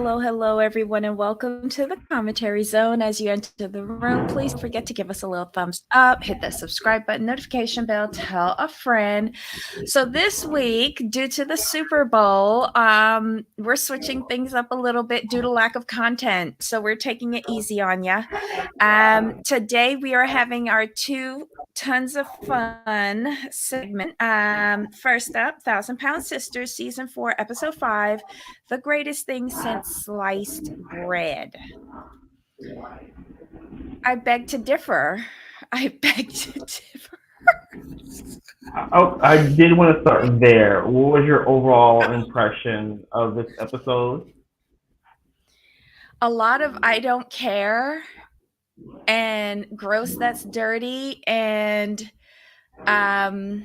Hello, everyone, and welcome to the commentary zone. As you enter the room, please don't forget to give us a little thumbs up, hit that subscribe button, notification bell, tell a friend. So this week, due to the Super Bowl, we're switching things up a little bit due to lack of content. So we're taking it easy on you. Today we are having our two tons of fun segment. First up, Thousand Pound Sisters, season 4, episode 5, the greatest thing since sliced bread. I beg to differ. I beg to differ. I did want to start there. What was your overall impression of this episode? A lot of I don't care and gross that's dirty and how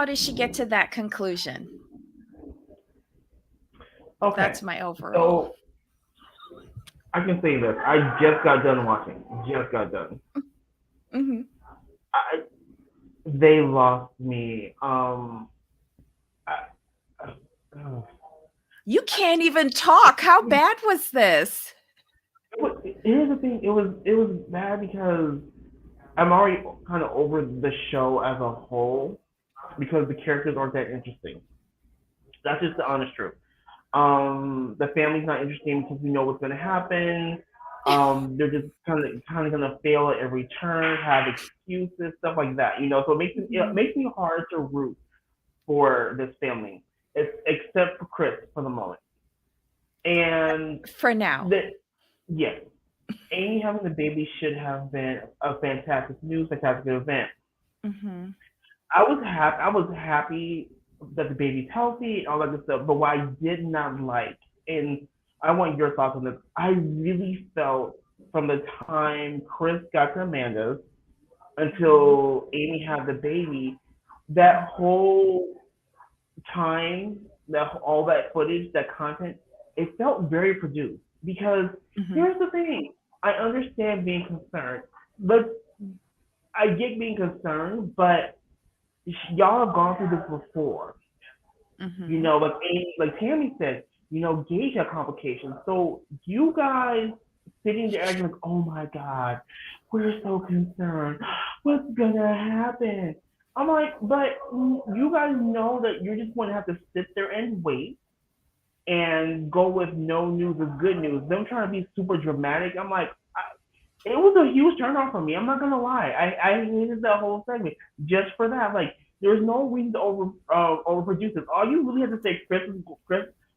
does she get to that conclusion? Okay, That's my overall. so I can say this. I just got done watching. Just got done. Mm-hmm. I, they lost me. I, uh, You can't even talk. How bad was this? Here's the thing. It was bad because I'm already kind of over the show as a whole because the characters aren't that interesting. That's just the honest truth. The family's not interesting because we know what's gonna happen. They're just kind of gonna fail at every turn, have excuses, stuff like that. So it makes me hard to root for this family, except for Chris for the moment. And For now. that, yes, Amy having the baby should have been a fantastic news, fantastic event. Mm-hmm. I was happy that the baby's healthy and all that good stuff. But what I did not like, and I want your thoughts on this, I really felt from the time Chris got to Amanda's Mm-hmm. until Amy had the baby, that whole time, that all that footage, that content, it felt very produced. Because Mm-hmm. here's the thing, I understand being concerned, but I get being concerned, but y'all have gone through this before. Mm-hmm. Like Tammy said, Gage had complications. So you guys sitting there acting like, oh my God, we're so concerned. What's gonna happen? I'm like, but you guys know that you're just going to have to sit there and wait and go with no news is good news. Them trying to be super dramatic. I'm like, it was a huge turn off for me. I'm not gonna lie. I hated that whole segment just for that. Like, there's no reason to overproduce it. All you really have to say, Chris,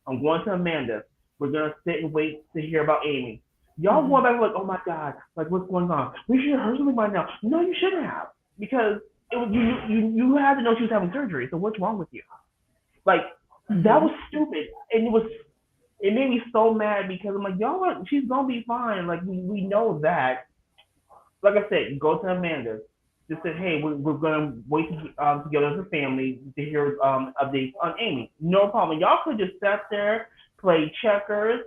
I'm going to Amanda. We're gonna sit and wait to hear about Amy. Y'all Mm-hmm. going back like, oh my God, like what's going on? We should have heard something by now. No, you shouldn't have because it was you had to know she was having surgery. So what's wrong with you? Like that Mm-hmm. was stupid, and it made me so mad because I'm like, y'all, she's gonna be fine. Like we know that. Like I said, go to Amanda. Just say, hey, we're gonna wait together as a family to hear updates on Amy. No problem. Y'all could just sat there, play checkers,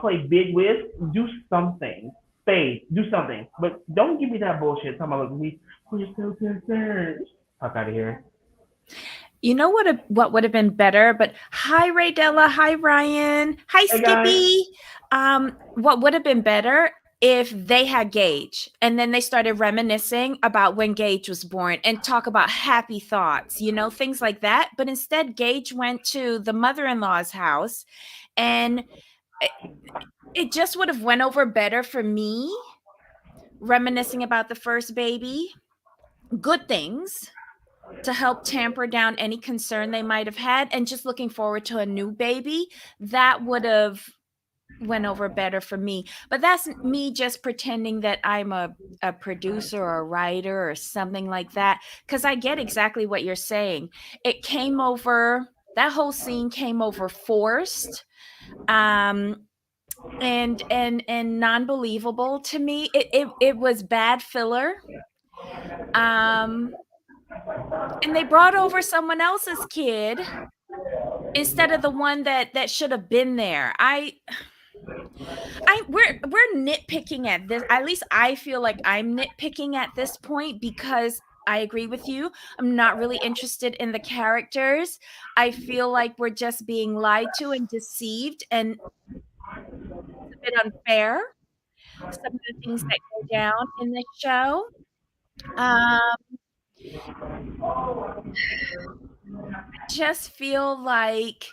play big whist, do something. Spade, do something. But don't give me that bullshit. Talking about like we're so concerned. Fuck out of here. You know what would have been better? But hi, Raydella. Hi, Ryan. Hi, Hey guys. Skippy. What would have been better if they had Gage and then they started reminiscing about when Gage was born and talk about happy thoughts, things like that. But instead, Gage went to the mother-in-law's house, and it, it just would have went over better for me, reminiscing about the first baby, good things to help tamper down any concern they might have had, and just looking forward to a new baby. That would have went over better for me. But that's me just pretending that I'm a producer or a writer or something like that, because I get exactly what you're saying. It came over, that whole scene came over forced, um and non-believable to me. It was bad filler. um and they brought over someone else's kid instead of the one that should have been there. We're nitpicking at this. At least I feel like I'm nitpicking at this point because I agree with you. I'm not really interested in the characters. I feel like we're just being lied to and deceived, and it's a bit unfair, some of the things that go down in this show. I just feel like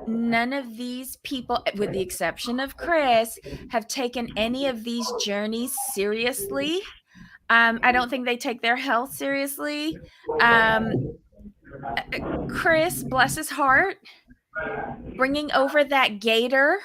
none of these people, with the exception of Chris, have taken any of these journeys seriously. I don't think they take their health seriously. Um, Chris, bless his heart, bringing over that gator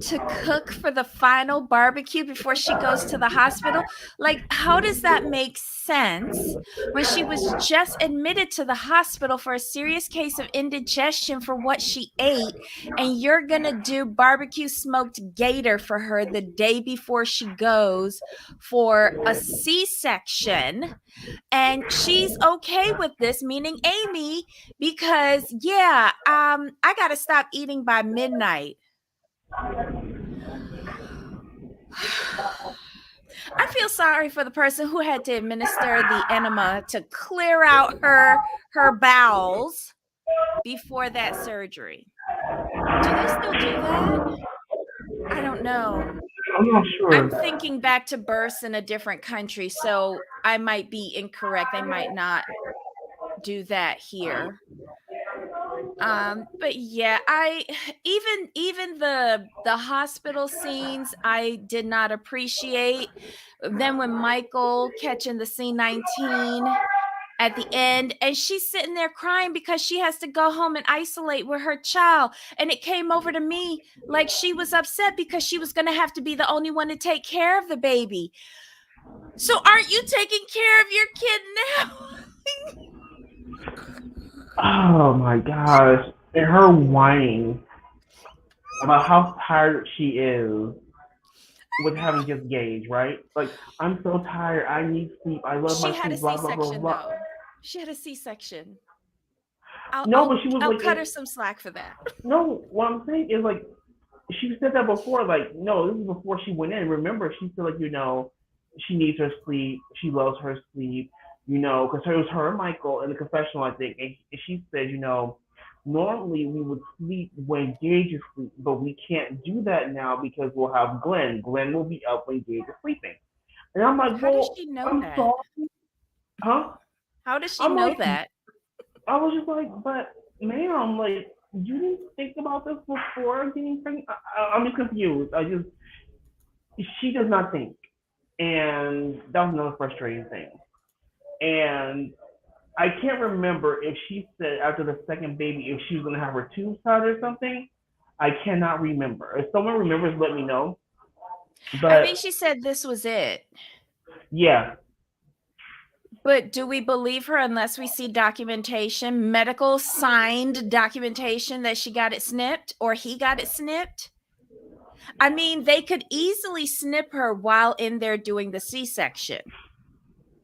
to cook for the final barbecue before she goes to the hospital. Like, how does that make sense when she was just admitted to the hospital for a serious case of indigestion for what she ate? And you're going to do barbecue smoked gator for her the day before she goes for a C section. And she's okay with this, meaning Amy, because yeah, I got to stop eating by midnight. I feel sorry for the person who had to administer the enema to clear out her bowels before that surgery. Do they still do that? I don't know. I'm not I'm sure. thinking back to births in a different country, so I might be incorrect. They might not do that here. But yeah, I even the hospital scenes I did not appreciate. Then when Michael catching the C-19 at the end, and she's sitting there crying because she has to go home and isolate with her child, and it came over to me like she was upset because she was going to have to be the only one to take care of the baby. So aren't you taking care of your kid now? Oh my gosh. And her whining about how tired she is with having just Gage, right? Like, I'm so tired. I need sleep. I love She my had a sleep. Blah blah blah C-section blah. though. She had a C-section. I'll No, I'll but she was I'll like, cut her some slack for that. no. What I'm saying is like, she said that before. Like, no, this is before she went in. Remember, she said like, she needs her sleep. She loves her sleep. Because it was her and Michael in the confessional, I think, and she said, normally we would sleep when Gage is asleep, but we can't do that now because we'll have Glenn. Glenn will be up when Gage is sleeping. And I'm like, How does well, she know I'm that? sorry, huh? How does she I'm know like, that? I was just like, but ma'am, like, you didn't think about this before getting pregnant? I'm just confused. She does not think. And that was another frustrating thing. And I can't remember if she said after the second baby if she was going to have her tubes tied or something. I cannot remember. If someone remembers, let me know. I think But she said this was it. yeah, But do we believe her unless we see documentation, medical signed documentation that she got it snipped or he got it snipped? I mean, they could easily snip her while in there doing the C-section.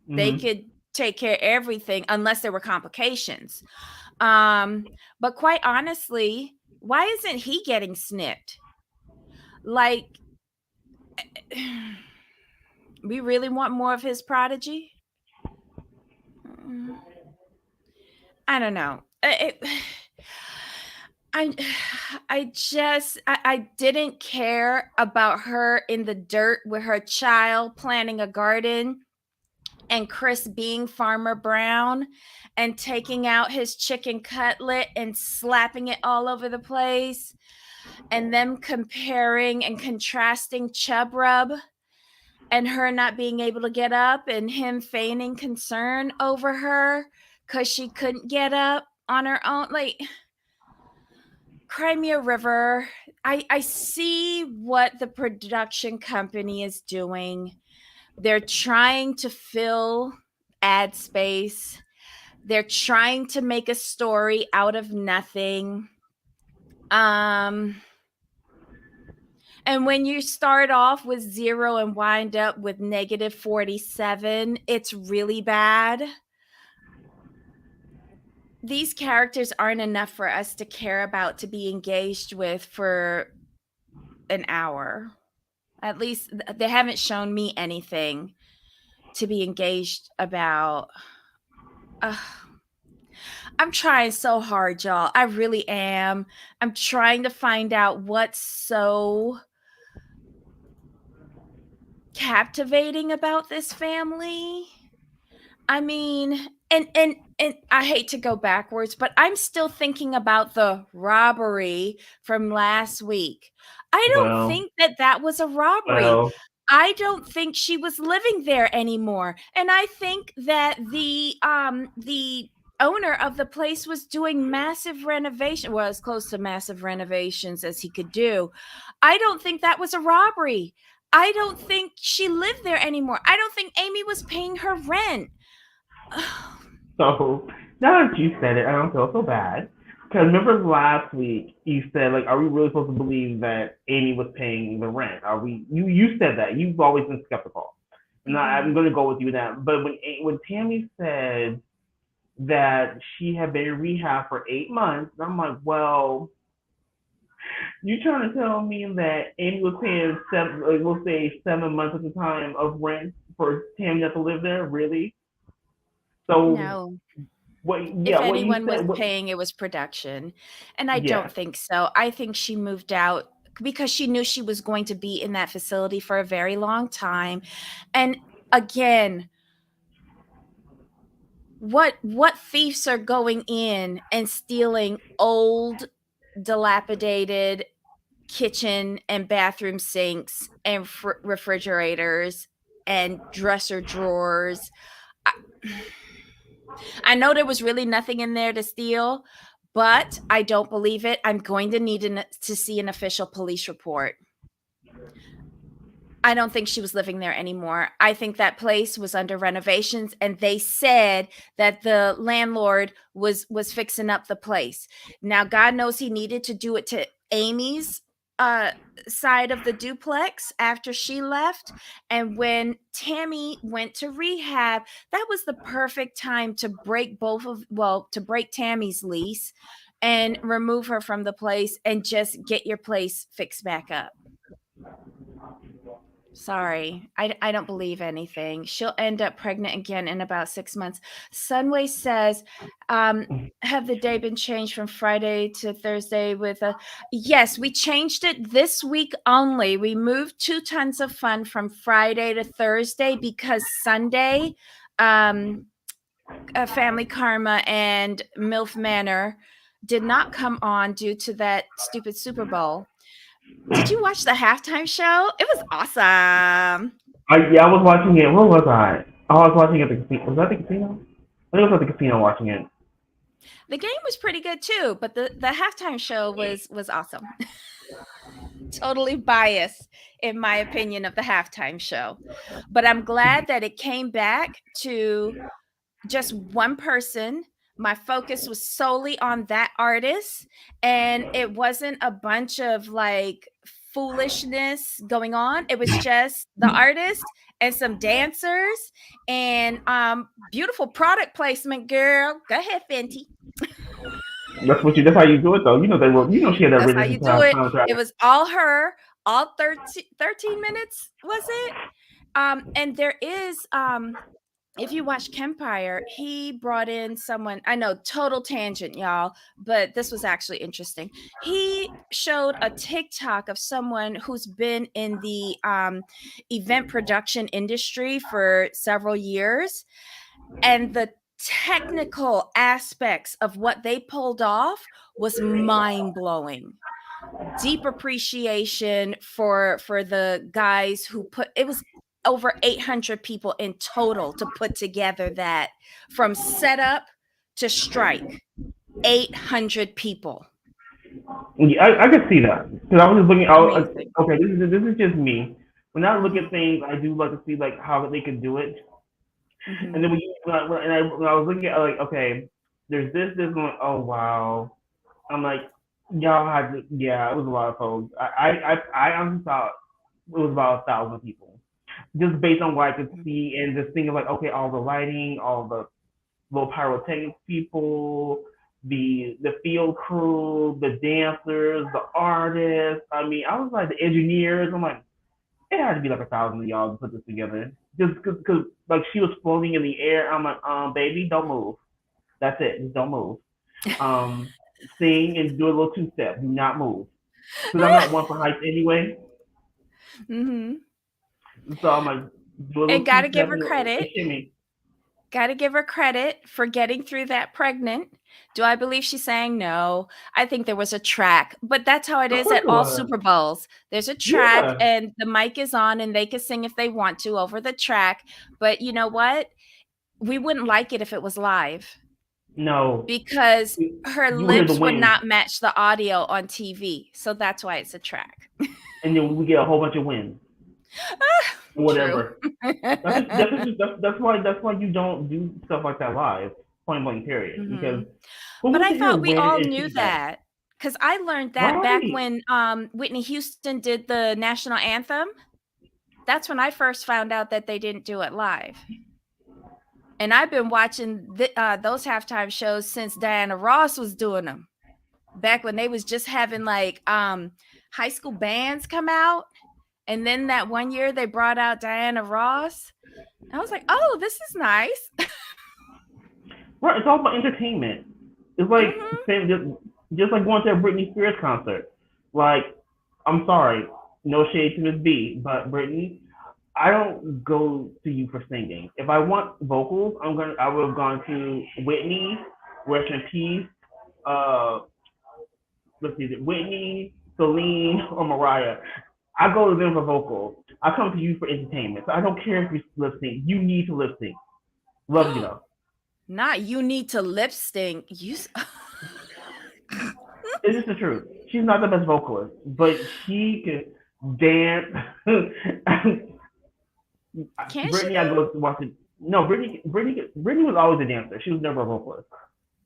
They hmm could take care of everything unless there were complications. But quite honestly, why isn't he getting snipped? Like, we really want more of his prodigy? Mm, I don't know. I I didn't care about her in the dirt with her child planting a garden and Chris being Farmer Brown and taking out his chicken cutlet and slapping it all over the place, and them comparing and contrasting Chub Rub and her not being able to get up and him feigning concern over her because she couldn't get up on her own. Like, Crimea River, I see what the production company is doing. They're trying to fill ad space. They're trying to make a story out of nothing. Um and when you start off with 0 and wind up with negative 47, it's really bad. These characters aren't enough for us to care about, to be engaged with for an hour. At least they haven't shown me anything. to be engaged about. Uh, I'm trying so hard, y'all. I really am. I'm trying to find out what's so captivating about this family. I mean, and I hate to go backwards, but I'm still thinking about the robbery from last week. I don't Well, think that that was a robbery. well, I don't think she was living there anymore. And I think that the owner of the place was doing massive renovation, well, as close to massive renovations as he could do. I don't think that was a robbery. I don't think she lived there anymore. I don't think Amy was paying her rent. so now that you said it, I don't feel so bad. Because remember last week you said like, are we really supposed to believe that Amy was paying the rent? Are we? You said that you've always been skeptical, and I'm Mhm. going to go with you that. But when Tammy said that she had been in rehab for 8 months, I'm like, well, you trying to tell me that Amy was paying seven, like, we'll say 7 months at the time of rent for Tammy not to live there? Really? So No. what? If Yeah, what you anyone was said. What? paying, it was production, and I don't Yes. think so. I think she moved out because she knew she was going to be in that facility for a very long time, and again, what thieves are going in and stealing old, dilapidated kitchen and bathroom sinks and refrigerators and dresser drawers? I I know there was really nothing in there to steal, but I don't believe it. I'm going to need to see an official police report. I don't think she was living there anymore. I think that place was under renovations and they said that the landlord was fixing up the place. Now God knows he needed to do it to Amy's uh side of the duplex after she left, and when Tammy went to rehab, that was the perfect time to break to break Tammy's lease and remove her from the place and just get your place fixed back up. Sorry, I don't believe anything. She'll end up pregnant again in about 6 months. Sunway says, have the day been changed from Friday to Thursday with a yes, we changed it this week only. We moved 2 tons of fun from Friday to Thursday because Sunday, um, Family Karma and MILF Manor did not come on due to that stupid Super Bowl. Did you watch the halftime show? It was awesome. Yeah, I was watching it. Where was I? Oh, I was watching it at the casino. Was that the casino? I think I was at the casino watching it. The game was pretty good too, but the halftime show was awesome. Totally biased in my opinion of the halftime show. But I'm glad that it came back to just one person. My focus was solely on that artist, and it wasn't a bunch of like foolishness going on. It was just the artist and some dancers and beautiful product placement, girl. Go ahead, Fenty. That's what you. That's how you do it, though. You know they were. You know she had that That's how written you do it. contract. It was all her, all 13 minutes, was it? And there is if you watch Kempire, he brought in someone. I know, total tangent, y'all, but this was actually interesting. He showed a TikTok of someone who's been in the event production industry for several years, and the technical aspects of what they pulled off was mind blowing. Deep appreciation for the guys who put it was over 800 people in total to put together that, from setup to strike. 800 people. Yeah, I could see that because I was just looking. Amazing. Okay, this is just me. When I look Mhm. at things, I do like to see like how they can do it. And then Mhm. when I was looking at like, okay, there's this going. Oh wow, I'm like, y'all had to, yeah, it was a lot of folks. I honestly thought it was about 1,000 people, just based on what I could Mhm. see and just thinking like, okay, all the lighting, all the little pyrotechnics people, the field crew, the dancers, the artists. I mean, I was like the engineers. I'm like, it had to be like 1,000 of y'all to put this together. just because like she was floating in the air. I'm like, baby, don't move. That's it. Just don't move. Um, Sing and do a little two step. Do not move. Because I'm not one for heights anyway. Hmm. So I'm like, do a And little two gotta give step her and credit. shimmy. Gotta give her credit for getting through that pregnant. Do I believe she sang? No. I think there was a track, but that's how it Of is course at it all was. Super Bowls. There's a track Yeah. and the mic is on and they can sing if they want to over the track. But you know what? We wouldn't like it if it was live No. because her You hear the lips would wind, not match the audio on TV. So that's why it's a track. and then we get a whole bunch of wind or True. whatever. That's why you don't do stuff like that live. Point blank. Period. Because Mhm. who But wants I to hear thought we wind all and knew feedback? that because I learned that back Right. when, Whitney Houston did the national anthem. That's when I first found out that they didn't do it live, and I've been watching those halftime shows since Diana Ross was doing them, back when they was just having, like, high school bands come out, and then that one year they brought out Diana Ross. I was like, "Oh, this is nice." Right. It's all about entertainment. It's like Mhm. saying just like going to a Britney Spears concert. Like, I'm sorry, no shade to Miss B, but Britney, I don't go to you for singing. If I want vocals, I would have gone to Whitney, rest in peace. Uh, let's see, Whitney, Celine, or Mariah. I go to them for vocals. I come to you for entertainment. So I don't care if you lip sync. You need to lip sync. Love you though. Not you need to lip sync. It's just the truth. She's not the best vocalist, but she can dance. Can she Brittany, I though? go to watch it. No, Brittany was always a dancer. She was never a vocalist.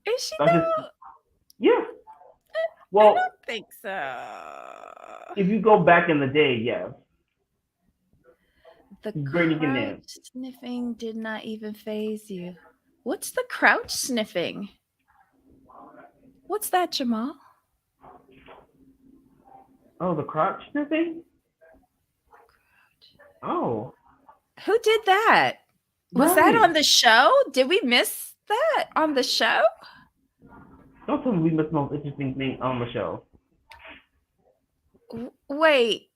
Is she That's just though? yeah. I Well, don't think so. if you go back in the day, yeah, The Brittany can crouch dance. sniffing did not even phase you. What's the crouch sniffing? What's that, Jamal? Oh, the crotch sniffing. Oh, Who did that? Was that right. on the show? Did we miss that on the show? Don't tell me we missed the most interesting thing on the show. Wait,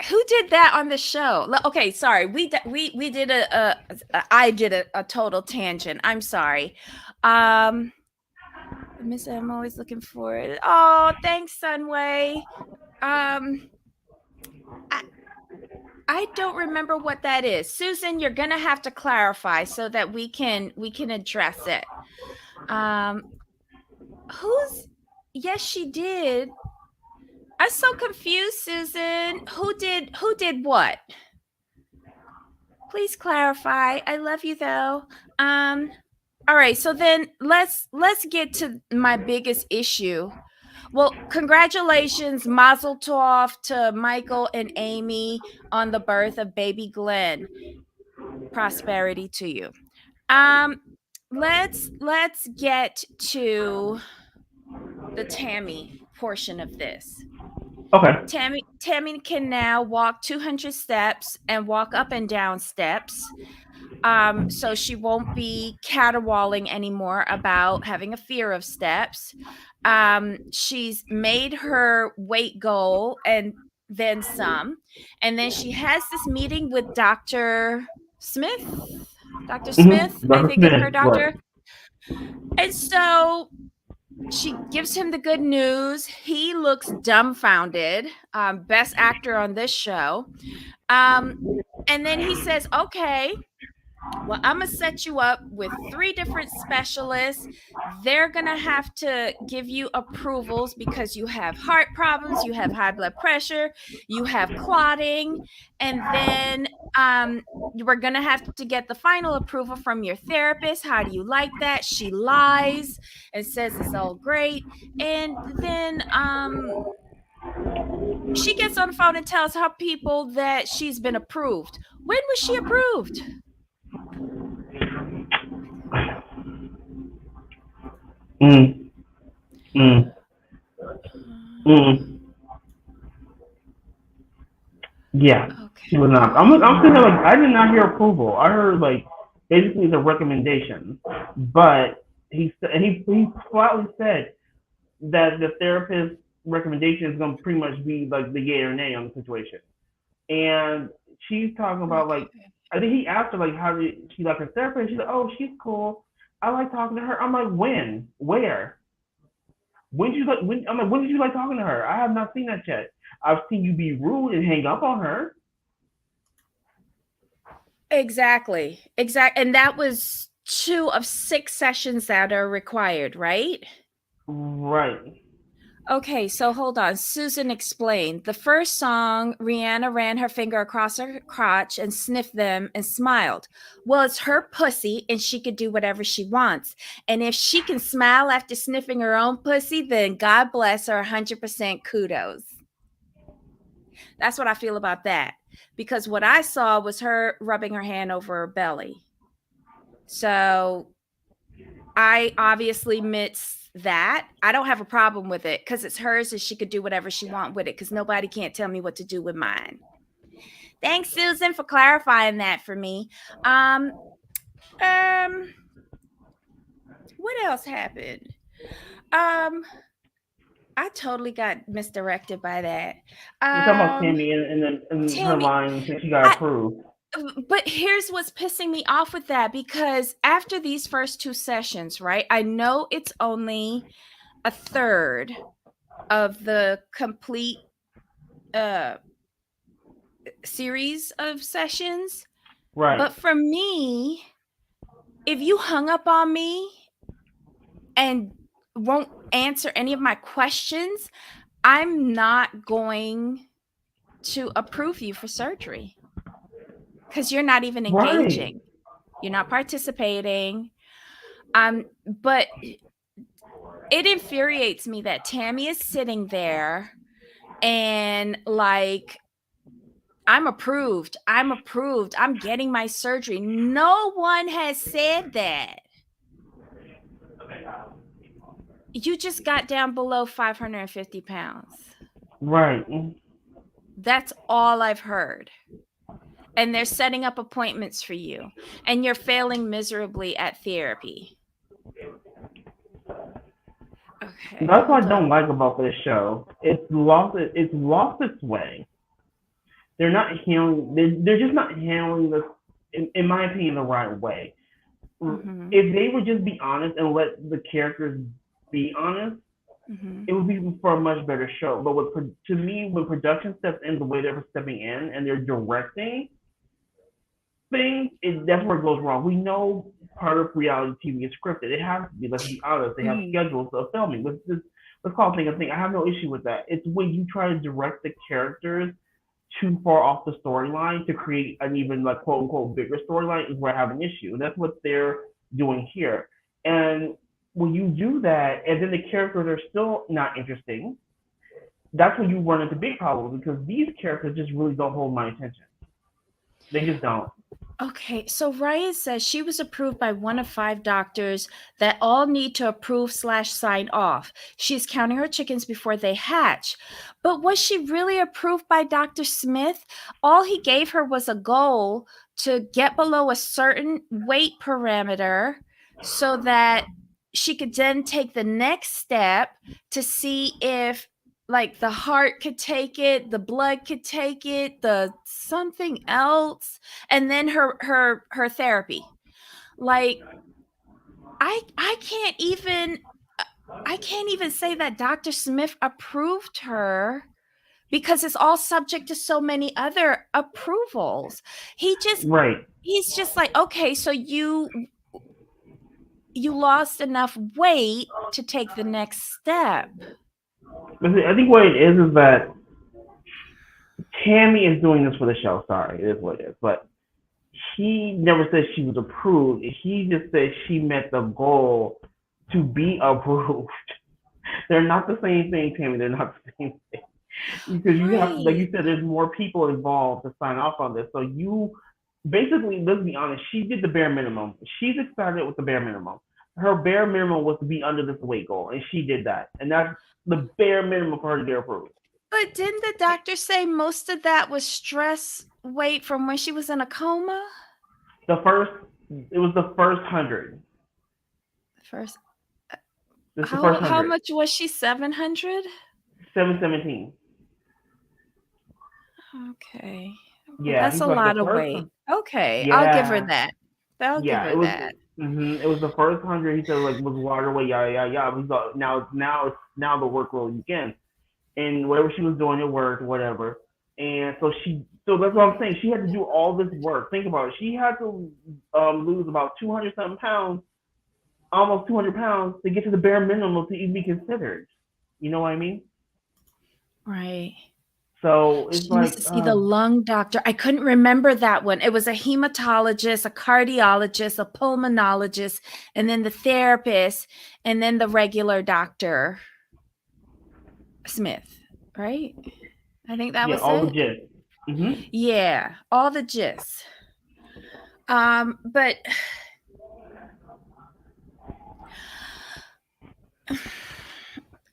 who did that on the show? Okay, sorry. We did I did a total tangent. I'm sorry. Um Miss, I'm always looking for it. Oh, thanks, Sunway. Um, I I don't remember what that is. Susan, you're gonna have to clarify so that we can address it. Um, who's yes, she did. I'm so confused, Susan. Who did what? Please clarify. I love you though. Um, all right, so then let's get to my biggest issue. Well, congratulations, Mazel Tov to Michael and Amy on the birth of baby Glenn. Prosperity to you. Um, let's get to the Tammy portion of this. Okay. Tammy can now walk 200 steps and walk up and down steps. So she won't be caterwauling anymore about having a fear of steps. She's made her weight goal and then some. And then she has this meeting with Dr. Smith. Dr. Smith, I Dr. think is her Smith. Right. doctor. And so she gives him the good news. He looks dumbfounded. Best actor on this show. Um, and then he says, okay, well, I'm going to set you up with 3 different specialists. They're going to have to give you approvals because you have heart problems, you have high blood pressure, you have clotting, and then we're going to have to get the final approval from your therapist. How do you like that? She lies and says it's all great. And then she gets on the phone and tells her people that she's been approved. When was she approved? Mm, mm, mm. Yeah. She was not. I'm sitting there like I did not hear approval. I heard like basically the recommendation, but he flatly said that the therapist's recommendation is going to pretty much be like the yay or nay on the situation. And she's talking about like Okay. I think he asked her like how did she like her therapist. She's like, oh, she's cool. I like talking to her. I'm like, when, where, when did you like? When I'm like, when did you like talking to her? I have not seen that yet. I've seen you be rude and hang up on her. Exactly. Exact and that was 2 of 6 sessions that are required, right? Right. Okay, so hold on. Susan explained. The first song, Rihanna ran her finger across her crotch and sniffed them and smiled. Well, it's her pussy and she could do whatever she wants. And if she can smile after sniffing her own pussy, then God bless her 100% kudos. That's what I feel about that. Because what I saw was her rubbing her hand over her belly. So I obviously missed that. I don't have a problem with it because it's hers and she could do whatever she want with it because nobody can't tell me what to do with mine. Thanks, Susan, for clarifying that for me. Um, um, what else happened? Um, I totally got misdirected by that. We're talking about Um, Tammy and her Tammy, line since she got I approved. but here's what's pissing me off with that because after these first 2 sessions, right? I know it's only a third of the complete uh series of sessions. Right. But for me, if you hung up on me and won't answer any of my questions, I'm not going to approve you for surgery because you're not even Right. engaging. You're not participating. But it infuriates me that Tammy is sitting there and like I'm approved. I'm approved. I'm getting my surgery. No one has said that. You just got down below 550 pounds. Right. That's all I've heard. And they're setting up appointments for you. And you're failing miserably at therapy. Okay, That's what hold I don't on. like about this show. It's lost its way. They're not handling. They're just not handling this, in my opinion, the right way. Mm-hmm. If they would just be honest and let the characters be honest, Mm-hmm. it would be for a much better show. But to me, when production steps in the way they're stepping in and they're directing things, that's where it goes wrong. We know part of reality TV is scripted. It has to be. Let's be honest. They have Mm-hmm. schedules of filming. Let's call thing a thing. I have no issue with that. It's when you try to direct the characters too far off the storyline to create an even like quote unquote bigger storyline is where I have an issue. And that's what they're doing here. And when you do that and then the characters are still not interesting, that's when you run into big problems because these characters just really don't hold my attention. They just don't. Okay, so Ryan says she was approved by 1 of 5 doctors that all need to approve/sign off. She's counting her chickens before they hatch. But was she really approved by Dr. Smith? All he gave her was a goal to get below a certain weight parameter so that she could then take the next step to see if like the heart could take it, the blood could take it, the something else, and then her therapy. Like I can't even say that Dr. Smith approved her because it's all subject to so many other approvals. He just Right. he's just like, "Okay, so you lost enough weight to take the next step." I think what it is that Tammy is doing this for the show. Sorry, it is what it is. But he never said she was approved. He just said she met the goal to be approved. They're not the same thing, Tammy. They're not the same thing. Because you have, like Right. you said, there's more people involved to sign off on this. So you basically, let's be honest, she did the bare minimum. She's excited with the bare minimum. Her bare minimum was to be under this weight goal, and she did that. And that's the bare minimum for her to get approved. But didn't the doctor say most of that was stress weight from when she was in a coma? The first, it was the first 100. First, It's the first how 100. much was she? 700. 717. Okay. Well, Yeah, that's he's a like the lot of first. weight. Okay, I'll give her Yeah, that. I'll give yeah. her that. It was the first 100. He said like was waterway, yeah, yeah, yeah. He's like, now the work will begin, and whatever she was doing, it worked, whatever. And so that's what I'm saying. She had to do all this work. Think about it. She had to lose about 200 something pounds, almost 200 pounds, to get to the bare minimum to even be considered. You know what I mean? Right. So it's She needs like, to see the lung doctor. I couldn't remember that one. It was a hematologist, a cardiologist, a pulmonologist, and then the therapist, and then the regular doctor, Smith, right? I think that yeah, was all the it. gist. Hmm. Yeah, all the gist. But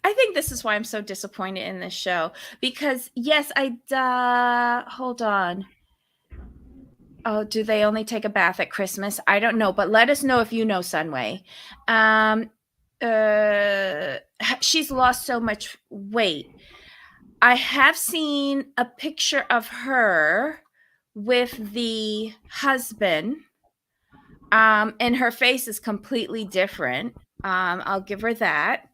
I think this is why I'm so disappointed in this show because yes, hold on. Oh, do they only take a bath at Christmas? I don't know, but let us know if you know Sunway. Um, she's lost so much weight. I have seen a picture of her with the husband, and her face is completely different. I'll give her that.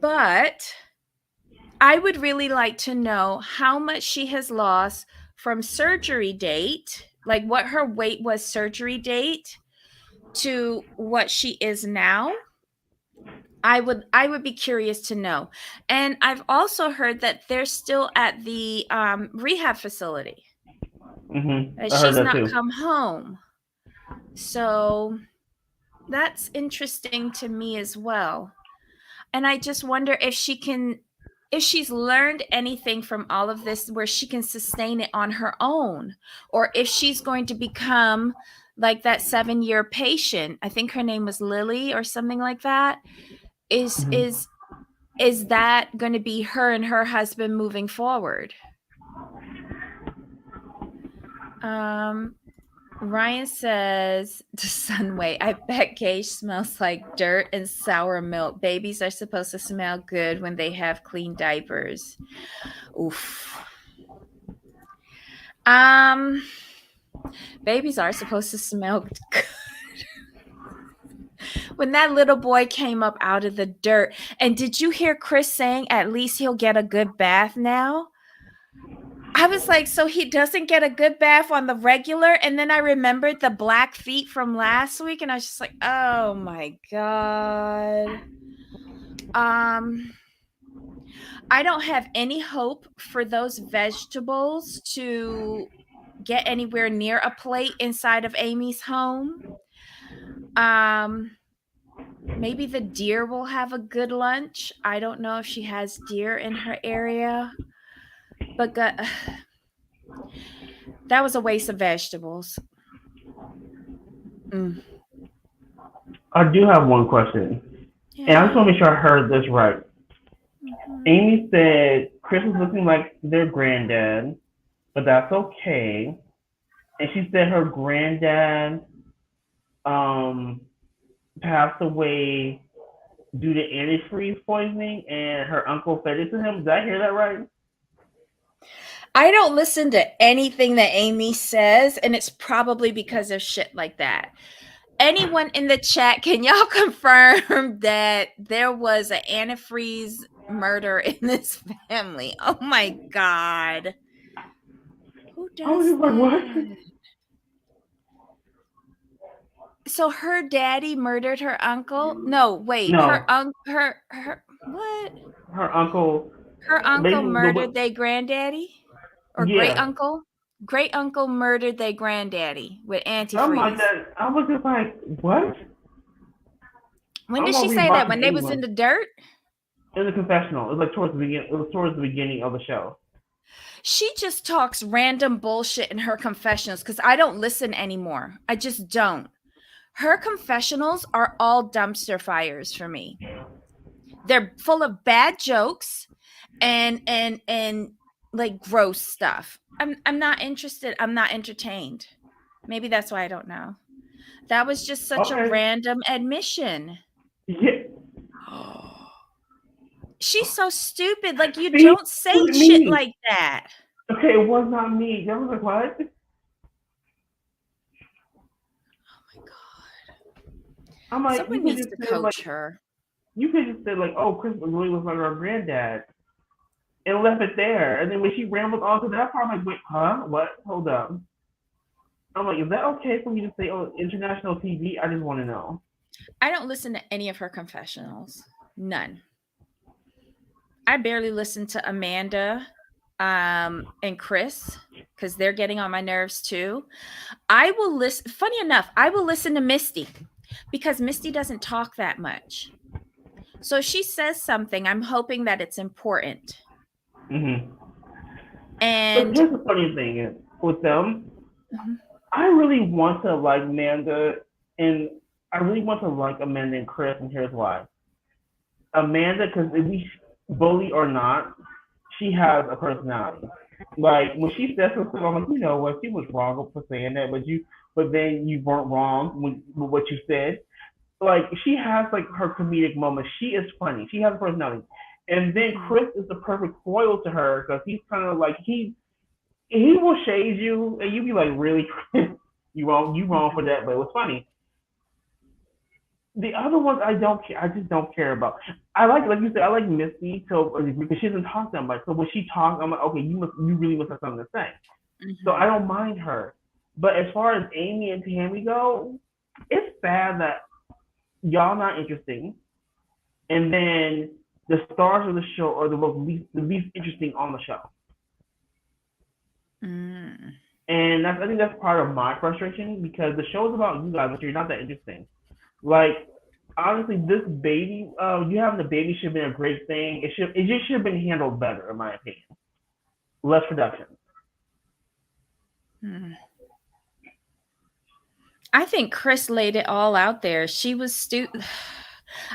But I would really like to know how much she has lost from surgery date, like what her weight was surgery date to what she is now. I would be curious to know. And I've also heard that they're still at the rehab facility. I heard She's that not too. come home. So that's interesting to me as well. And I just wonder if she's learned anything from all of this where she can sustain it on her own, or if she's going to become like that 7-year patient. I think her name was Lily or something like that. Is Hmm. is is that going to be her and her husband moving forward? Um Ryan says to Sunway, I bet Gage smells like dirt and sour milk. Babies are supposed to smell good when they have clean diapers. Oof. Um, Babies are supposed to smell good. When that little boy came up out of the dirt, and did you hear Chris saying at least he'll get a good bath now? I was like, so he doesn't get a good bath on the regular? And then I remembered the black feet from last week, and I was just like, oh my God. Um, I don't have any hope for those vegetables to get anywhere near a plate inside of Amy's home. Um, Maybe the deer will have a good lunch. I don't know if she has deer in her area, but that was a waste of vegetables. Mm. I do have one question, and I just Yeah. want to make sure I heard this right. Mhm. Amy said Chris is looking like their granddad, but that's okay. And she said her granddad um, passed away due to antifreeze poisoning, and her uncle fed it to him. Did I hear that right? I don't listen to anything that Amy says, and it's probably because of shit like that. Anyone in the chat, can y'all confirm that there was an antifreeze murder in this family? Oh my God. Who I was does just like, what? that? So her daddy murdered her uncle? No, wait. Her No, uncle, her what? her uncle, Her uncle basically the murdered what? their granddaddy? Or great Yeah, uncle? Great uncle murdered their granddaddy with something like antifreeze. that. I was just like, what? When I'm did gonna she read say that? Boxing When they was England in the dirt? in the confessional. It was like towards the beginning. It was towards the beginning of the show. She just talks random bullshit in her confessionals because I don't listen anymore. I just don't. Her confessionals are all dumpster fires for me. They're full of bad jokes and like gross stuff. I'm not interested. I'm not entertained. Maybe that's why I don't know. That was just such a Okay. random admission. Yeah. She's so stupid. Like you See, it don't say wasn't shit me. like that. Okay, it was not me. I was like, what? Oh my god. I'm like, you Someone could needs just to say like, coach her. you could just say like, oh, Chris really looks like our granddad, and left it there. And then when she rambled on to that part, I'm like, wait, huh? What? Hold up. I'm like, is that okay for me to say on international TV? I just want to know. I don't listen to any of her confessionals. None. I barely listen to Amanda and Chris because they're getting on my nerves too. I will listen. Funny enough, I will listen to Misty because Misty doesn't talk that much. So if she says something, I'm hoping that it's important. Mm-hmm. But And here's the funny thing is, with them, mhm, I really want to like Amanda, and I really want to like Amanda and Chris, and here's why. Amanda, because if we bully or not, she has a personality. Like when she says something, I'm like, you know what, she was wrong for saying that, but then you weren't wrong with what you said. Like she has like her comedic moments. She is funny. She has a personality. And then mhm. Chris is the perfect foil to her because he's kind of like he will shade you, and you be like, really, you wrong for Mhm. that, but it was funny. The other ones I don't care. I just don't care about. I like you said, I like Misty so because she doesn't talk that much. So when she talks, I'm like, okay, you really must have something to say. So I Mhm. don't mind her. But as far as Amy and Tammy go, it's sad that y'all not interesting, and then the stars of the show are the least interesting on the show. Mm. And I think that's part of my frustration because the show is about you guys, but you're not that interesting. Like honestly, this baby, you having the baby should have been a great thing. It just should have been handled better, in my opinion. Less production. Mm. I think Chris laid it all out there. She was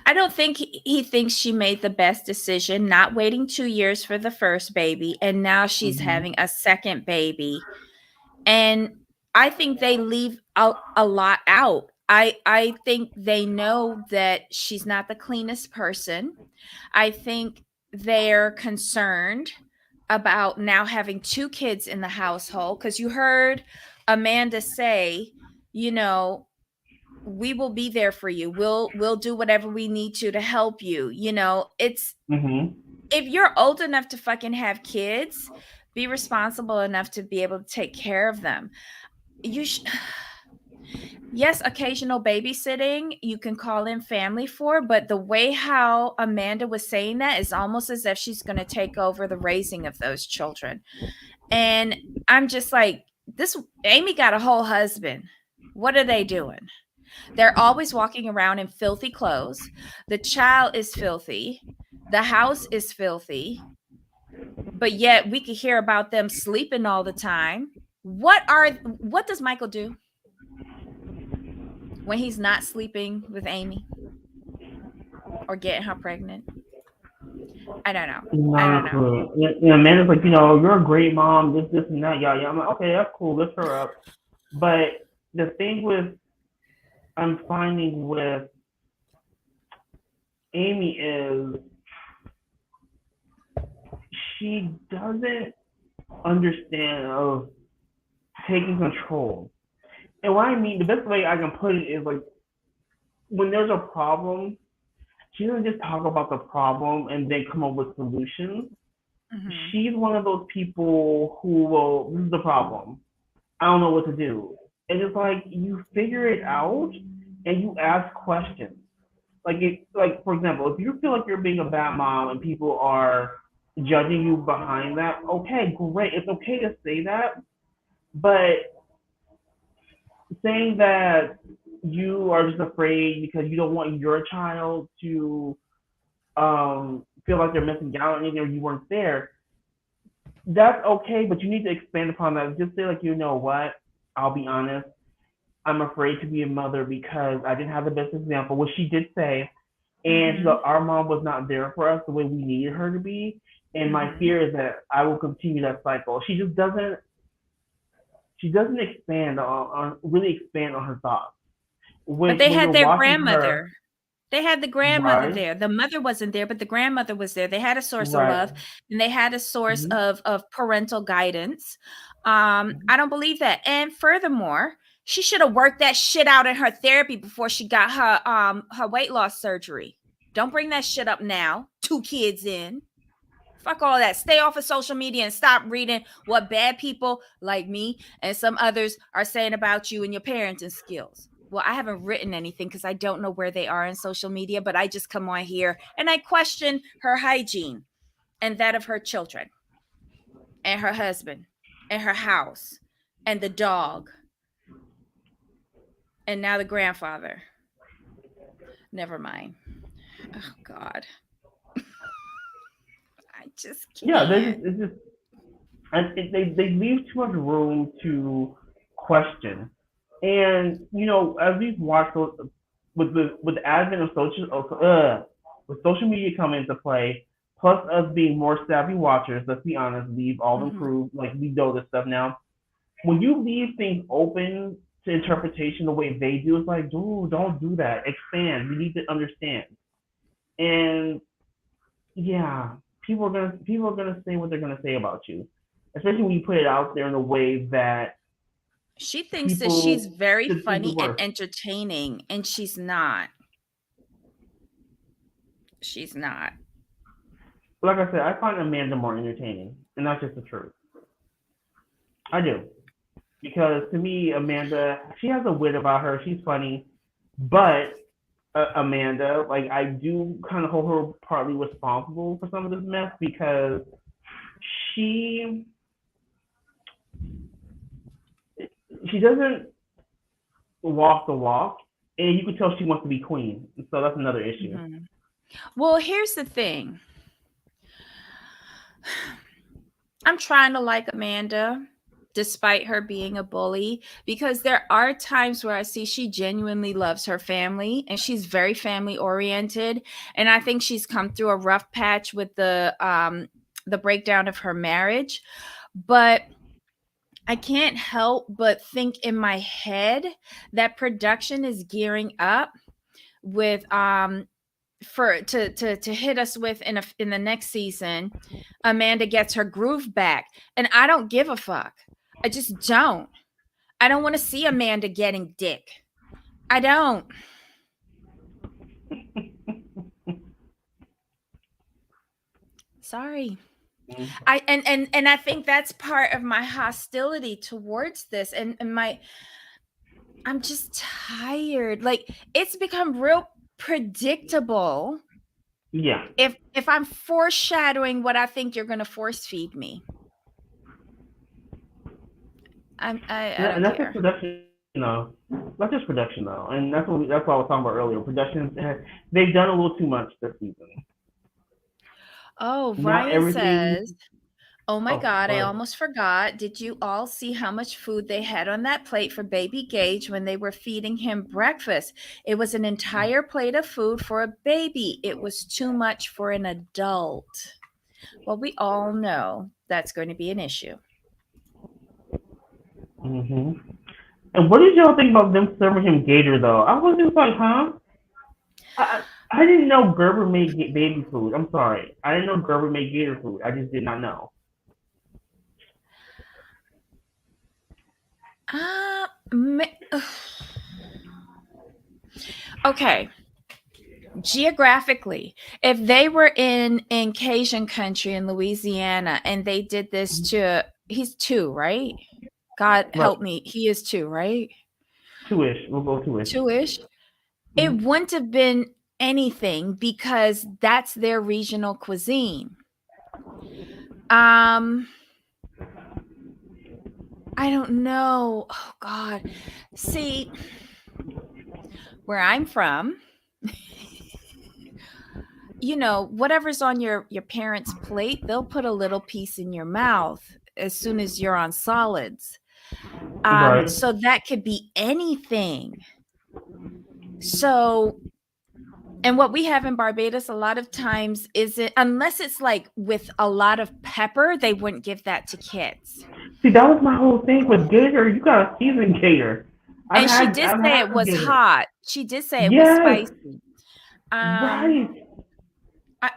I don't think he thinks she made the best decision not waiting 2 years for the first baby and now she's Mm-hmm. having a second baby. And I think they leave out a lot out. I think they know that she's not the cleanest person. I think they're concerned about now having two kids in the household because you heard Amanda say, you know, we will be there for you. We'll do whatever we need to help you. It's Mm-hmm. if you're old enough to fucking have kids, be responsible enough to be able to take care of them. You sh- yes, occasional babysitting you can call in family for, but the way how Amanda was saying that is almost as if she's going to take over the raising of those children. And I'm just like, this Amy got a whole husband. What are they doing? They're always walking around in filthy clothes. The child is filthy. The house is filthy. But yet we could hear about them sleeping all the time. What does Michael do when he's not sleeping with Amy or getting her pregnant? I don't know. I Not don't a know. clue. Amanda's like, you're a great mom. This, and that. Yeah, yeah. I'm like, okay, that's cool. Lift her up. But the thing with I'm finding with Amy is she doesn't understand of taking control. And what I mean, the best way I can put it is like when there's a problem, she doesn't just talk about the problem and then come up with solutions. Mhm. She's one of those people who will, this is the problem. I don't know what to do. And it's like you figure it out and you ask questions. Like for example, if you feel like you're being a bad mom and people are judging you behind that, okay, great. It's okay to say that, but saying that you are just afraid because you don't want your child to feel like they're missing out on anything or you weren't there, that's okay, but you need to expand upon that. Just say like, you know what? I'll be honest. I'm afraid to be a mother because I didn't have the best example, which she did say. And she's like, Mhm. our mom was not there for us the way we needed her to be. and my Mhm. fear is that I will continue that cycle. She doesn't expand on really expand on her thoughts. But Which they when had you're their watching her, grandmother. They had the grandmother right, there. The mother wasn't there, but the grandmother was there. They had a source of right, love, and they had a source mm-hmm, of parental guidance. I don't believe that. And furthermore, she should have worked that shit out in her therapy before she got her weight loss surgery. Don't bring that shit up now. 2 kids in. Fuck all that. Stay off of social media and stop reading what bad people like me and some others are saying about you and your parenting skills. Well, I haven't written anything because I don't know where they are in social media, but I just come on here and I question her hygiene and that of her children and her husband and her house and the dog and now the grandfather. Never mind. Oh, God. I just yeah, can't. it's just and they leave too much room to question. And as we've watched with the advent of with social media coming into play, plus us being more savvy watchers, let's be honest, we've all Mhm. improved. Like we know this stuff now. When you leave things open to interpretation the way they do, it's like, dude, don't do that. Expand. You need to understand. And yeah, people are gonna say what they're gonna say about you, especially when you put it out there in a way that She thinks that she's people very could think the funny and worst. entertaining, and she's not. She's not. Like I said, I find Amanda more entertaining, and that's just the truth. I do, because to me, Amanda, she has a wit about her. She's funny, but Amanda, like I do kind of hold her partly responsible for some of this mess because she she doesn't walk the walk, and you can tell she wants to be queen. So that's another issue. Mhm. Well, here's the thing. I'm trying to like Amanda despite her being a bully because there are times where I see she genuinely loves her family and she's very family oriented, and I think she's come through a rough patch with the breakdown of her marriage, but I can't help but think in my head that production is gearing up with for to hit us with in the next season. Amanda gets her groove back, and I don't give a fuck. I just don't. I don't want to see Amanda getting dick. I don't. Sorry. I and I think that's part of my hostility towards this, and my I'm just tired. Like it's become real predictable Yeah, if I'm foreshadowing what I think you're going to force feed me. I and don't that's just care. production, That's just production, though, and that's what I was talking about earlier. Production, they've done a little too much this season. Oh, Not Ryan everything. says, "Oh my Oh, God, I but almost forgot. Did you all see how much food they had on that plate for baby Gage when they were feeding him breakfast? It was an entire plate of food for a baby. It was too much for an adult." Well, we all know that's going to be an issue. hmm And what did y'all think about them serving him gator though? I was just like, huh? I didn't know Gerber made baby food. I'm sorry, I didn't know Gerber made gator food. I just did not know. Uh, okay. Geographically, if they were in Cajun country in Louisiana and they did this to he's 2, right? God Right, help me. He is 2, right? two-ish. We'll go two-ish. 2-ish. It Mm-hmm. wouldn't have been anything because that's their regional cuisine. Um, I don't know. Oh God. See, where I'm from, whatever's on your parents' plate, they'll put a little piece in your mouth as soon as you're on solids. Right. So that could be anything. So And what we have in Barbados a lot of times is it unless it's like with a lot of pepper, they wouldn't give that to kids. See, that was my whole thing with Gator. You gotta season Gator. And she did I've say had it some was Gator. hot. She did say it was Yes, spicy. Um, right. I,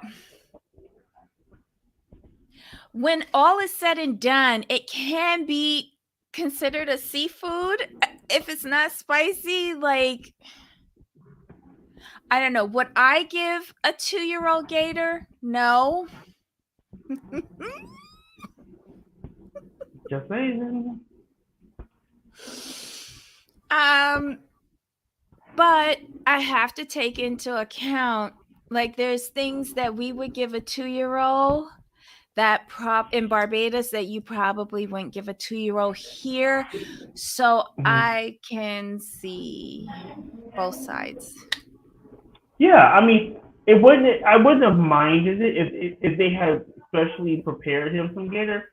when all is said and done, it can be considered a seafood if it's not spicy. Like, I don't know. Would I give a 2-year-old gator? No. Just saying. um, but I have to take into account like there's things that we would give a 2-year-old that prop in Barbados that you probably wouldn't give a 2-year-old here. So Mhm. I can see both sides. Yeah, I mean, it wouldn't. I wouldn't have minded it if they had specially prepared him some gator.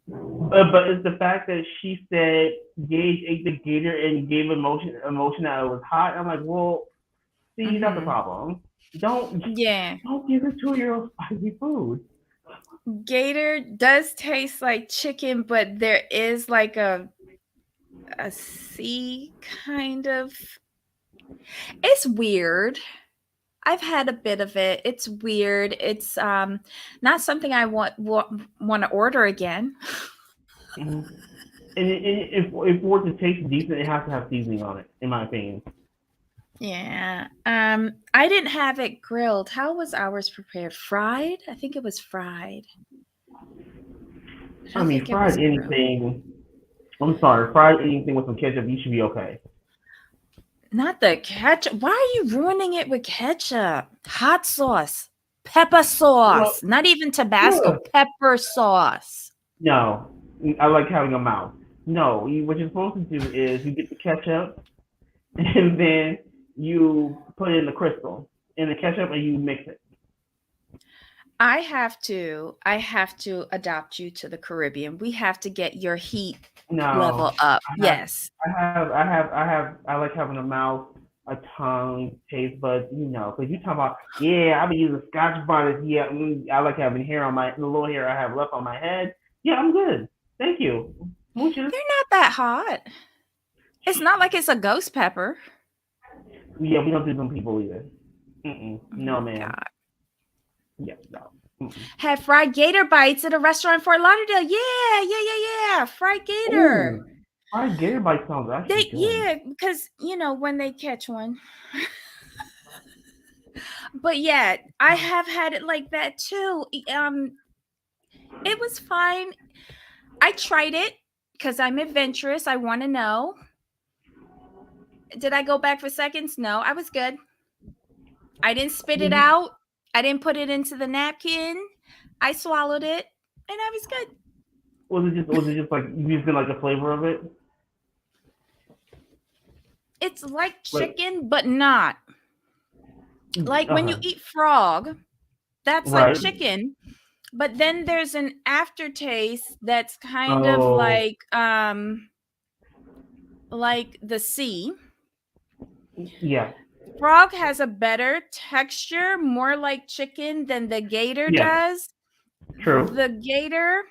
But it's the fact that she said Gage ate the gator and gave emotion that it was hot. I'm like, well, see, that's the Hmm. problem. Don't Yeah. don't give a 2 year old spicy food. Gator does taste like chicken, but there is like a sea kind of. It's weird. I've had a bit of it. It's weird. It's not something I want to order again. Mm-hmm. And if for it to taste decent, it has to have seasoning on it, in my opinion. Yeah. I didn't have it grilled. How was ours prepared? Fried? I think it was fried. I I don't mean, think it was fried grilled. anything. I'm sorry, fried anything with some ketchup, you should be okay. Not the ketchup. Why are you ruining it with ketchup? Hot sauce, pepper Well, sauce, not even Tabasco, yeah. pepper sauce. No, I like having a mouth. No, what you're supposed to do is you get the ketchup and then you put it in the crystal in the ketchup and you mix it. I have to adopt you to the Caribbean. We have to get your heat No, level up. I have, Yes. I like having a mouth, a tongue, taste buds. Because you talk about, yeah, I've been using Scotch bonnets. Yeah, I like having hair on the little hair I have left on my head. Yeah, I'm good. Thank you. Smooches. They're not that hot. It's not like it's a ghost pepper. Yeah, we don't do them people either. Oh No, my ma'am. god. Yeah, no. Mm-mm. Had fried gator bites at a restaurant in Fort Lauderdale. Yeah, yeah, yeah, yeah. Fried gator. Oh, fried Gator Bite sounds actually They good. yeah, because when they catch one. But yeah, I have had it like that too. It was fine. I tried it because I'm adventurous. I want to know. Did I go back for seconds? No, I was good. I didn't spit it Mhm. out. I didn't put it into the napkin. I swallowed it and I was good. Was it just like you just didn't like the flavor of it? It's like Like, chicken, but not. Like when you okay, eat frog, that's like right? chicken, but then there's an aftertaste that's kind of Oh, like the sea. yeah, Frog has a better texture, more like chicken than the gator yeah, does. true. The gator,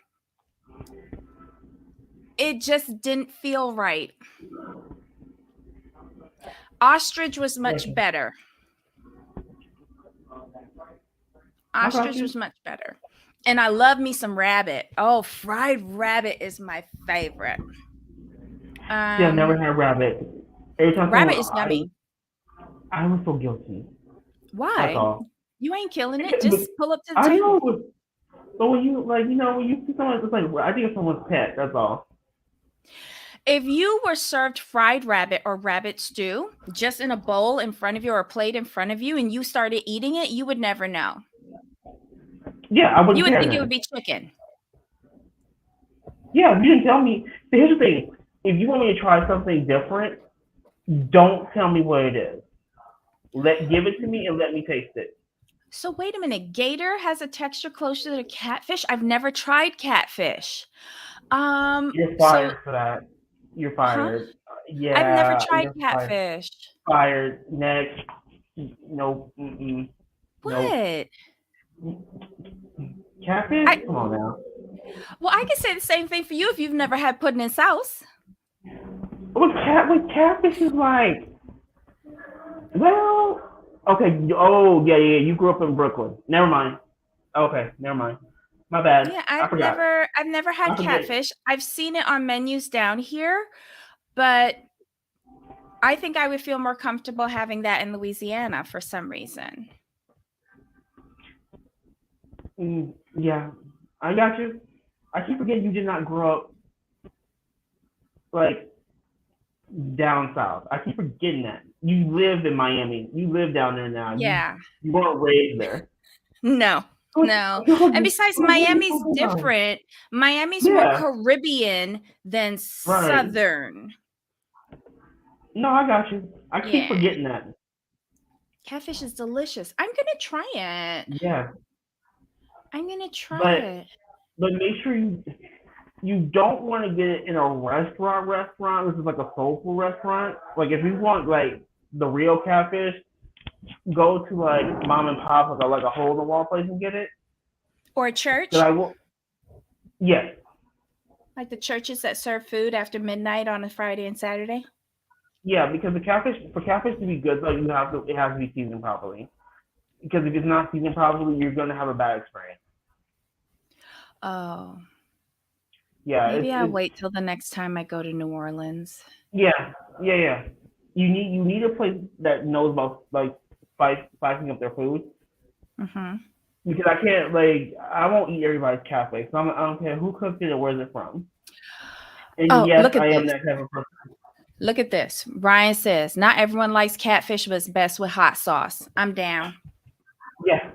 it just didn't feel right. Ostrich was much Okay, better. I got Ostrich you. was much better. And I love me some rabbit. Oh, fried rabbit is my favorite. See, I've never Um, had rabbit. Every time someone, rabbit is yummy. I was so guilty. That's Why? all. You ain't killing it. But Just pull up to the I know, table. but when you like, when you see someone, it's like I think it's someone's pet. That's all. If you were served fried rabbit or rabbit stew just in a bowl in front of you or a plate in front of you and you started eating it, you would never know. Yeah, I You wouldn't would care think it would then. be chicken. Yeah, if you didn't tell me. See, here's the thing: if you want me to try something different, don't tell me what it is. Give it to me and let me taste it. So wait a minute. Gator has a texture closer to catfish. I've never tried catfish. You're So fired for that. You're huh? fired. I've never Yeah, tried you're fired. catfish. Fired. Next. No, mm-mm, no. What? Catfish? I Come on now. well, I can say the same thing for you if you've never had pudding and sauce. What catfish is like? Well, okay. Oh, yeah, yeah. You grew up in Brooklyn. Never mind. Okay, never mind. My bad. Yeah, I forgot. I've never I had forget. catfish. I've seen it on menus down here, but I think I would feel more comfortable having that in Louisiana for some reason. Yeah, I got you. I keep forgetting you did not grow up like down south. I keep forgetting that you lived in Miami. You live down there now. Yeah. You weren't raised there. No. What, No. And what, besides, what are you Miami's talking about? different. Miami's more Yeah, Caribbean than right. Southern. No, I got you. I keep Yeah. forgetting that. Catfish is delicious. I'm gonna try it. Yeah, I'm gonna try but it. make sure you don't want to get it in a restaurant. This is like a soul food restaurant. Like if you want like the real catfish, go to like mom and pop like a hole in the wall place and get it. Or a But church, I will. Yes, like the churches that serve food after midnight on a Friday and Saturday. yeah, because the catfish for catfish to be good, like it has to be seasoned properly. Because if it's not seasoned properly, you're gonna have a bad experience. Oh, Yeah, maybe I'll it's wait till the next time I go to New Orleans. yeah, yeah, yeah. You need a place that knows about like spicing up their food Mm-hmm. because I can't like I won't eat everybody's cafe. So I don't care who cooked it or where's it from. And Oh, yes, look at I am this. that type of person. Look at this. Ryan says, not everyone likes catfish, but it's best with hot sauce. I'm down. Yeah,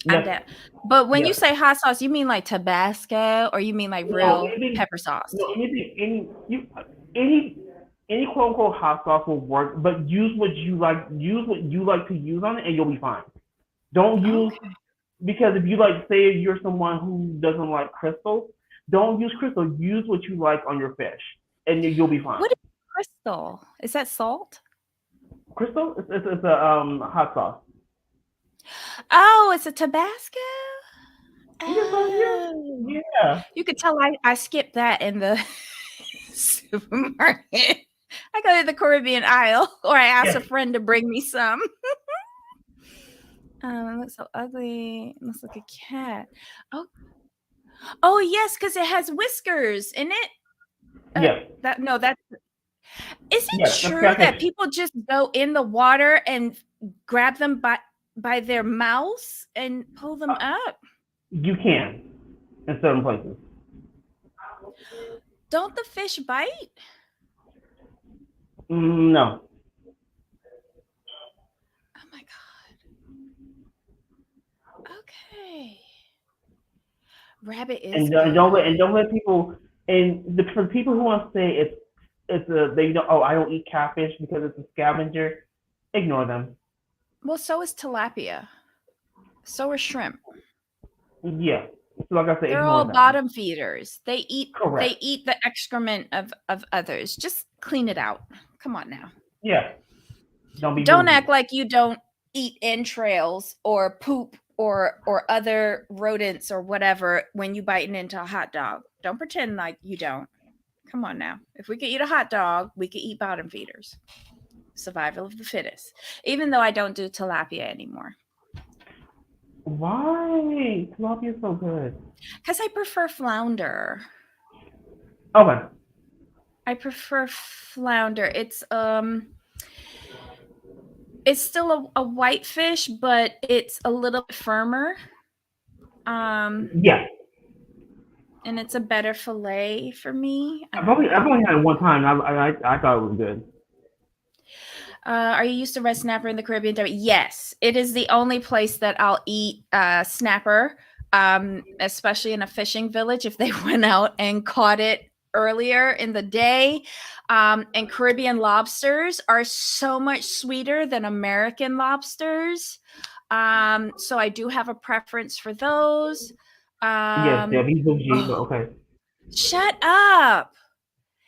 I'm yes, down. But when you yes. say hot sauce, you mean like Tabasco or you mean like No, real pepper sauce? anything, any any quote unquote hot sauce will work, but use what you like. Use what you like to use on it, and you'll be fine. Don't use Okay. because if you like, say you're someone who doesn't like crystals, don't use crystal. Use what you like on your fish, and you'll be fine. What is crystal? Is that salt? Crystal, it's a hot sauce. Oh, it's a Tabasco? Yes, Oh. yeah, yeah, You could tell I skipped that in the supermarket. I go to the Caribbean aisle or I ask a yes, friend to bring me some. It looks so ugly. It looks like a cat. Oh, oh yes, because it has whiskers in it. yes, That no, that is it yes. That's true that catfish. people just go in the water and grab them by their mouths and pull them up? You can in certain places. Don't the fish bite? No, Oh my god. Okay. Rabbit is and good. don't let people for the people who want to say it's a they don't I don't eat catfish because it's a scavenger. Ignore them. Well, so is tilapia. So are shrimp. Yeah. So like I said, They're ignore all them. bottom feeders. They Correct. eat the excrement of others. Just clean it out. Come on now. Yeah. Don't be Don't bougie. act like you don't eat entrails or poop or other rodents or whatever when you biting into a hot dog. Don't pretend like you don't. Come on now. If we could eat a hot dog, we could eat bottom feeders. Survival of the fittest. Even though I don't do tilapia anymore. Why? Tilapia is so good. Because I prefer flounder. Okay. I prefer flounder. It's still a white fish, but it's a little bit firmer. Um, Yeah. and it's a better fillet for me. I I've don't only I've know. only had it one time. I thought it was good. Are you used to red snapper in the Caribbean? Yes, it is the only place that I'll eat snapper, especially in a fishing village if they went out and caught it earlier in the day. And Caribbean lobsters are so much sweeter than American lobsters. So I do have a preference for those. Yes, yeah, Um, he's bougie, but oh, okay. shut up.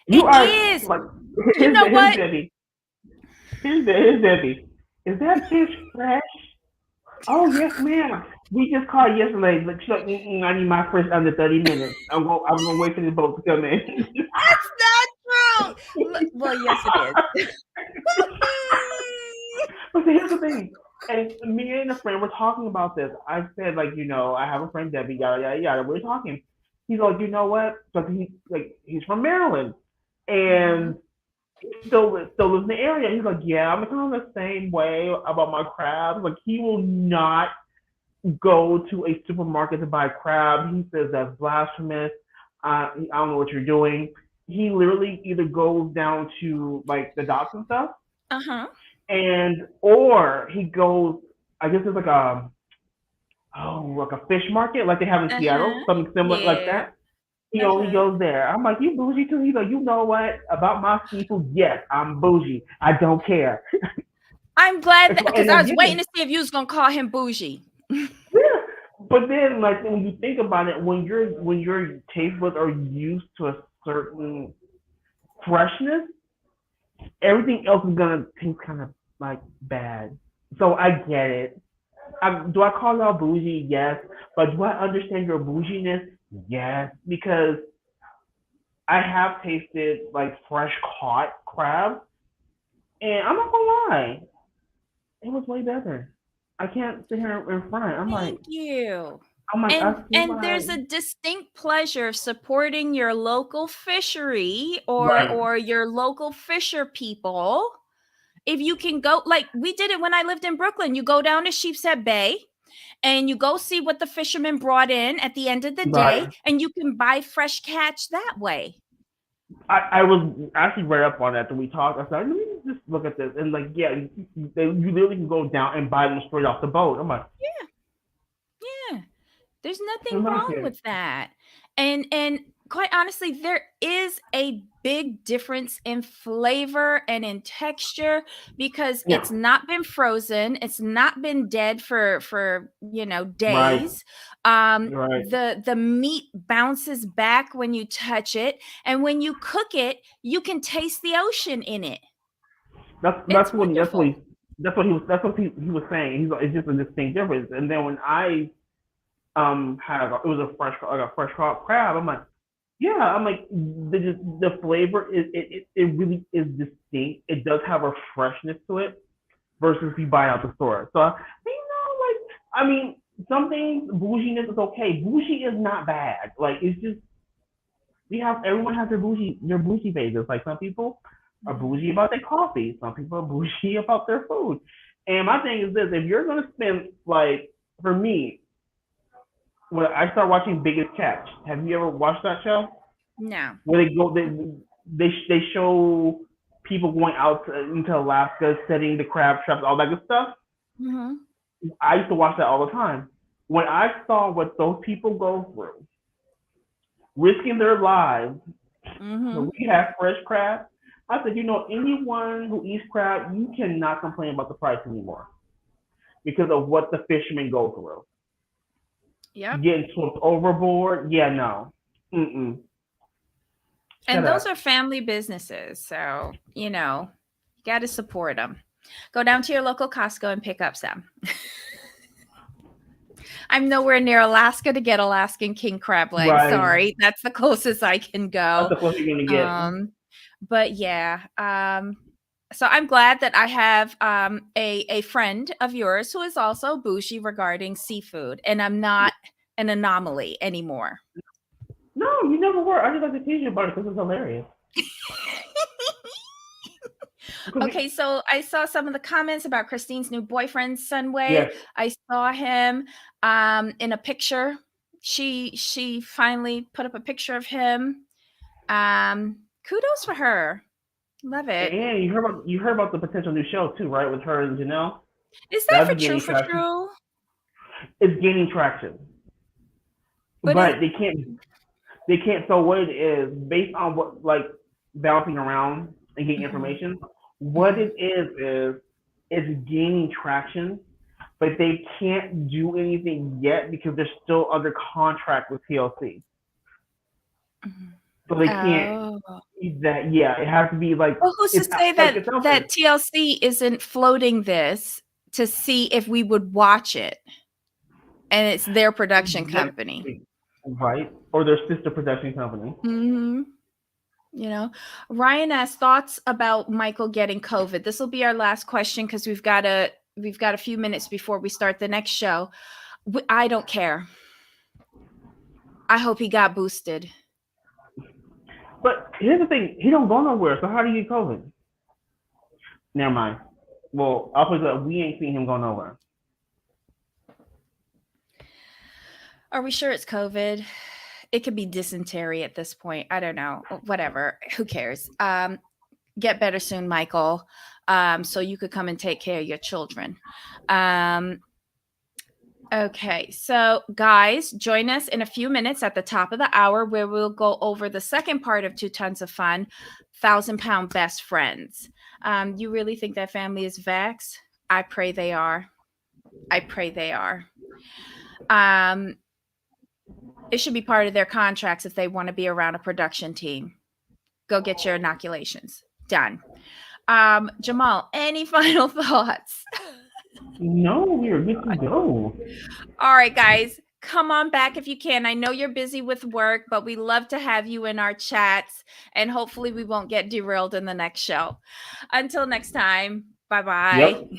You It are is. like You know here's what? Debbie. Here's Debbie. Is that fish fresh? Oh yes, ma'am. We just called yesterday. But she's like, I need my fish under 30 minutes. I'm gonna wait for the boat to come in. That's not true. Well, yes, it is. But see, here's the thing. And me and a friend were talking about this. I said, like, I have a friend Debbie, yada yada yada. We're talking. He's like, you know what? So he's from Maryland, Mhm. and still lives in the area. He's like, yeah, I'm kind of the same way about my crabs. Like, he will not go to a supermarket to buy crab. He says that's blasphemous. I don't know what you're doing. He literally either goes down to like the docks and stuff, Uh-huh. and or he goes. I guess it's like like a fish market like they have in Uh-huh. Seattle, something similar like Yeah. that. He only Uh-huh. goes there. I'm like, you bougie too? He's like, you know what about my seafood? Yes, I'm bougie. I don't care. I'm glad that And because I was waiting again, to see if you was gonna call him bougie. yeah. But then, like when you think about it, when your taste buds are used to a certain freshness, everything else is gonna taste kind of like bad. So I get it. Do I call y'all bougie? Yes. But do I understand your bouginess? Yes. Because I have tasted like fresh caught crab, and I'm not gonna lie, it was way better. I can't sit here in front. Thank you. I see And why. there's a distinct pleasure of supporting your local fishery Right. or your local fisher people. If you can go, like we did it when I lived in Brooklyn, you go down to Sheepshead Bay and you go see what the fishermen brought in at the end of the day, Right. and you can buy fresh catch that way. I was actually read up on that when we talked. I said, let me just look at this. And like, yeah, you literally can go down and buy them straight off the boat. I'm like, Yeah, yeah. There's nothing I'm not wrong here. with that. And quite honestly, there is a big difference in flavor and in texture because Yeah. it's not been frozen, it's not been dead for Right. days. Right. The meat bounces back when you touch it, and when you cook it, you can taste the ocean in it. That's It's that's what that's what wonderful. he that's what he was saying. He's like, it's just a distinct difference. And then when I had it was a fresh caught crab, I'm like, yeah, I'm like the flavor it really is distinct. It does have a freshness to it versus if you buy out the store. So like I mean, some things bouginess is okay. Bougie is not bad. Like it's just we have everyone has their bougie phases. Like some people are Mhm. bougie about their coffee. Some people are bougie about their food. And my thing is this: if you're gonna spend like for me, when I start watching Biggest Catch, have you ever watched that show? No. Where they show people going out into Alaska, setting the crab traps, all that good stuff. Mhm. I used to watch that all the time. When I saw what those people go through, risking their lives so Mhm. we have fresh crab, I said, anyone who eats crab, you cannot complain about the price anymore because of what the fishermen go through. Yep. Getting swept overboard, yeah, no. Mm-mm. Shut And those up. are family businesses. So, you got to support them. Go down to your local Costco and pick up some. I'm nowhere near Alaska to get Alaskan king crab legs. Right. Sorry. That's the closest I can That's go. the closest you're going to get. But yeah. So I'm glad that I have a friend of yours who is also bougie regarding seafood, and I'm not an anomaly anymore. No, you never were. I just like to tease you about it because it's hilarious. Because Okay, so I saw some of the comments about Christine's new boyfriend, Sunway. yes, I saw him in a picture. She finally put up a picture of him. Kudos for her. Love it. and you heard about the potential new show too, right? With her and Janelle. Is that That's gaining for traction. true? It's gaining traction, But is but they can't. So what it is based on what like bouncing around and getting Mhm, information. What mhm, it is it's gaining traction, but they can't do anything yet because they're still under contract with TLC. mhm. So they can't Oh. that yeah, it has to be like Well, who's to it's say like that it's out there. TLC isn't floating this to see if we would watch it, and it's their production company. Exactly. Right? Or their sister production company. Mhm. You know, Ryan asked thoughts about Michael getting COVID. This will be our last question because we've got a few minutes before we start the next show. I don't care. I hope he got boosted. But here's the thing, he don't go nowhere, so how do you get COVID? Never mind. Well, I'll put that we ain't seen him go nowhere. Are we sure it's COVID? It could be dysentery at this point. I don't know. Whatever. Who cares? Get better soon, Michael. So you could come and take care of your children. Okay, so guys, join us in a few minutes at the top of the hour where we'll go over the second part of 2 Tons of Fun, 1,000-pound best friends. You really think that family is vax? I pray they are. I pray they are. It should be part of their contracts if they want to be around a production team. Go get your inoculations. Done. Jamal, any final thoughts? No, we are good to go. All right, guys, come on back if you can. I know you're busy with work, but we love to have you in our chats, and hopefully we won't get derailed in the next show. Until next time, bye-bye. Yep.